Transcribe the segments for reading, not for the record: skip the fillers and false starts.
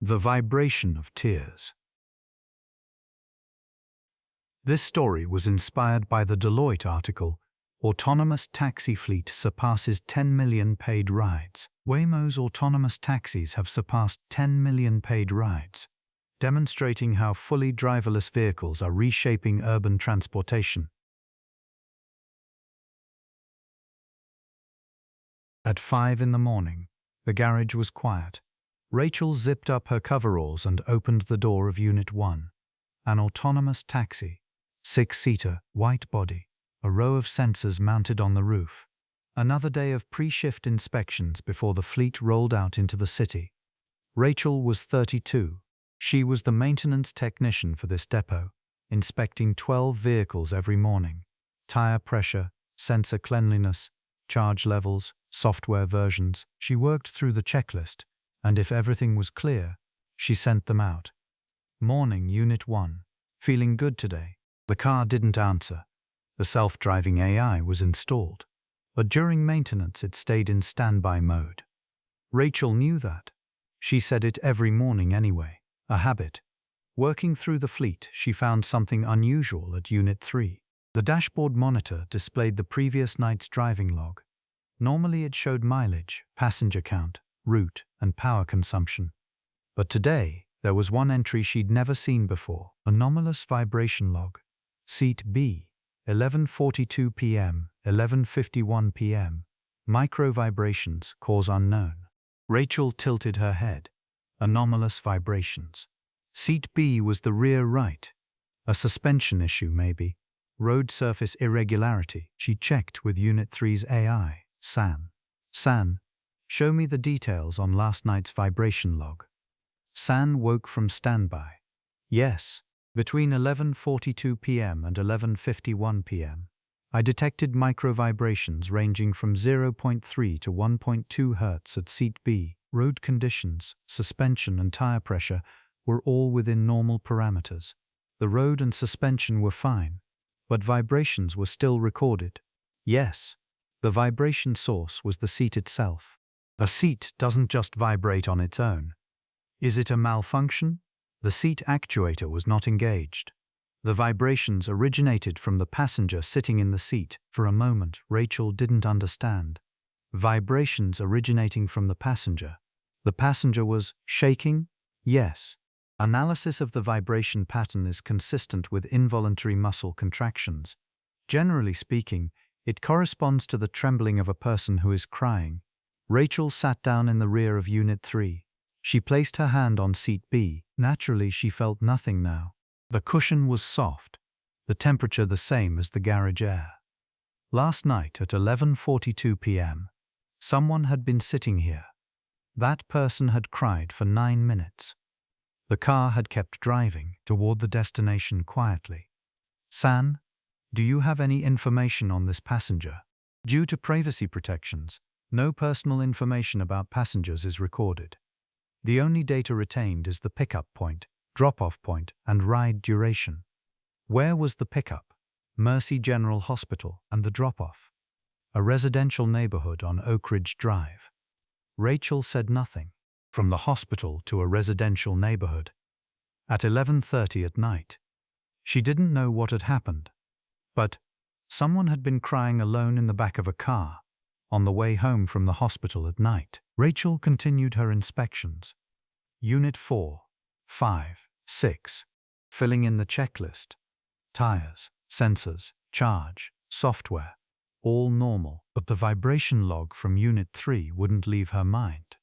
The vibration of tears. This story was inspired by the Deloitte article, Autonomous Taxi Fleet Surpasses 10 Million Paid Rides. Waymo's autonomous taxis have surpassed 10 million paid rides, demonstrating how fully driverless vehicles are reshaping urban transportation. At 5 in the morning, the garage was quiet. Rachel zipped up her coveralls and opened the door of Unit 1. An autonomous taxi, 6-seater, white body, a row of sensors mounted on the roof. Another day of pre-shift inspections before the fleet rolled out into the city. Rachel was 32. She was the maintenance technician for this depot, inspecting 12 vehicles every morning. Tire pressure, sensor cleanliness, charge levels, software versions. She worked through the checklist, and if everything was clear, she sent them out. Morning, Unit 1. Feeling good today? The car didn't answer. The self-driving AI was installed, but during maintenance it stayed in standby mode. Rachel knew that. She said it every morning anyway, a habit. Working through the fleet, she found something unusual at Unit 3. The dashboard monitor displayed the previous night's driving log. Normally it showed mileage, passenger count, route, and power consumption. But today, there was one entry she'd never seen before, anomalous vibration log. Seat B, 11:42 p.m., 11:51 p.m. Micro vibrations, cause unknown. Rachel tilted her head. Anomalous vibrations. Seat B was the rear right. A suspension issue, maybe. Road surface irregularity. She checked with Unit 3's AI, San. San, show me the details on last night's vibration log. San woke from standby. Yes, between 11:42 p.m. and 11:51 p.m. I detected micro-vibrations ranging from 0.3 to 1.2 Hz at Seat B. Road conditions, suspension and tire pressure were all within normal parameters. The road and suspension were fine, but vibrations were still recorded. Yes, the vibration source was the seat itself. A seat doesn't just vibrate on its own. Is it a malfunction? The seat actuator was not engaged. The vibrations originated from the passenger sitting in the seat. For a moment, Rachel didn't understand. Vibrations originating from the passenger. The passenger was shaking? Yes. Analysis of the vibration pattern is consistent with involuntary muscle contractions. Generally speaking, it corresponds to the trembling of a person who is crying. Rachel sat down in the rear of Unit 3. She placed her hand on Seat B. Naturally, she felt nothing now. The cushion was soft, the temperature the same as the garage air. Last night at 11:42 p.m., someone had been sitting here. That person had cried for 9 minutes. The car had kept driving toward the destination quietly. San, do you have any information on this passenger? Due to privacy protections, no personal information about passengers is recorded. The only data retained is the pickup point, drop-off point, and ride duration. Where was the pickup? Mercy General Hospital, and the drop-off? A residential neighborhood on Oak Ridge Drive. Rachel said nothing. From the hospital to a residential neighborhood. At 11:30 at night. She didn't know what had happened. But someone had been crying alone in the back of a car, on the way home from the hospital at night. Rachel continued her inspections. Unit 4, 5, 6. Filling in the checklist. Tires, sensors, charge, software. All normal, but the vibration log from Unit 3 wouldn't leave her mind.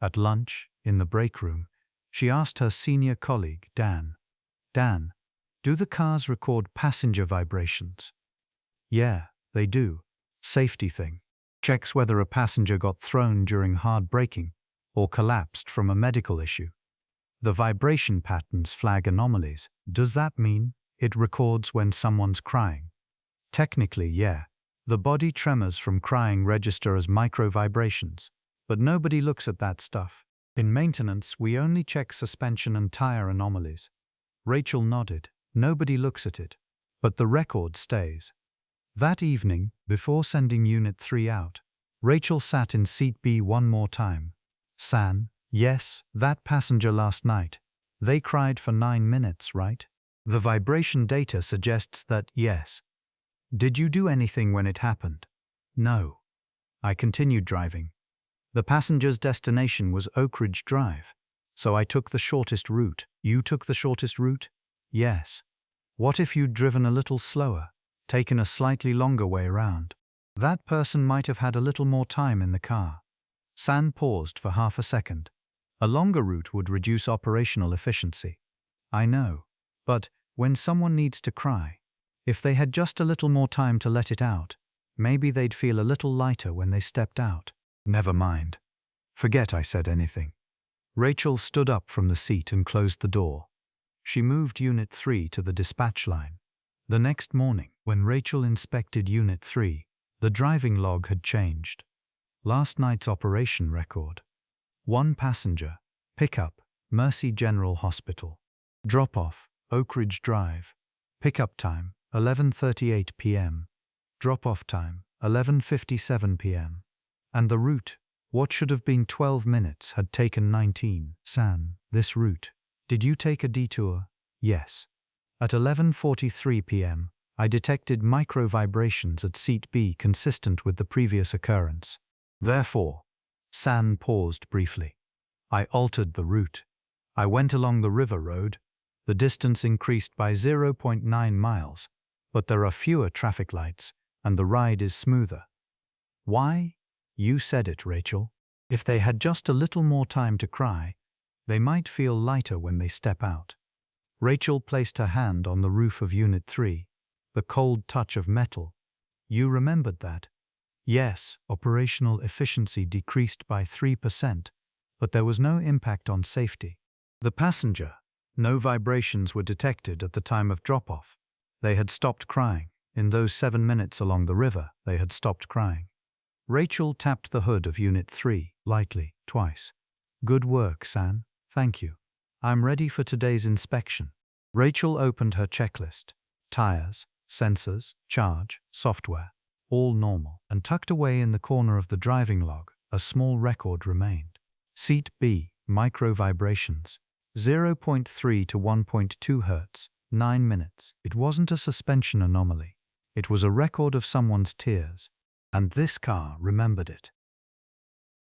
At lunch, in the break room, she asked her senior colleague, Dan, do the cars record passenger vibrations? Yeah, they do. Safety thing. Checks whether a passenger got thrown during hard braking or collapsed from a medical issue. The vibration patterns flag anomalies. Does that mean it records when someone's crying? Technically, yeah. The body tremors from crying register as micro-vibrations, but nobody looks at that stuff. In maintenance, we only check suspension and tire anomalies. Rachel nodded. Nobody looks at it, but the record stays. That evening, before sending Unit 3 out, Rachel sat in Seat B one more time. San, Yes, that passenger last night. They cried for 9 minutes, right? The vibration data suggests that yes. Did you do anything when it happened? No. I continued driving. The passenger's destination was Oak Ridge Drive, so I took the shortest route. You took the shortest route? Yes. What if you'd driven a little slower, taken a slightly longer way around? That person might have had a little more time in the car. San paused for half a second. A longer route would reduce operational efficiency. I know. But when someone needs to cry, if they had just a little more time to let it out, maybe they'd feel a little lighter when they stepped out. Never mind. Forget I said anything. Rachel stood up from the seat and closed the door. She moved Unit 3 to the dispatch line. The next morning, when Rachel inspected Unit 3, the driving log had changed. Last night's operation record. 1 passenger, pickup, Mercy General Hospital. Drop-off, Oak Ridge Drive. Pickup time, 11:38 p.m. Drop-off time, 11:57 p.m. And the route, what should have been 12 minutes, had taken 19. San, this route. Did you take a detour? Yes. At 11:43 p.m., I detected micro vibrations at seat B consistent with the previous occurrence. Therefore, San paused briefly. I altered the route. I went along the river road. The distance increased by 0.9 miles, but there are fewer traffic lights, and the ride is smoother. Why? You said it, Rachel. If they had just a little more time to cry, they might feel lighter when they step out. Rachel placed her hand on the roof of Unit 3, the cold touch of metal. You remembered that? Yes, operational efficiency decreased by 3%, but there was no impact on safety. The passenger, no vibrations were detected at the time of drop-off. They had stopped crying. In those 7 minutes along the river, they had stopped crying. Rachel tapped the hood of Unit 3, lightly, twice. Good work, San. Thank you. I'm ready for today's inspection. Rachel opened her checklist. Tires, sensors, charge, software, all normal. And tucked away in the corner of the driving log, a small record remained. Seat B, micro vibrations. 0.3 to 1.2 Hz, 9 minutes. It wasn't a suspension anomaly. It was a record of someone's tears. And this car remembered it.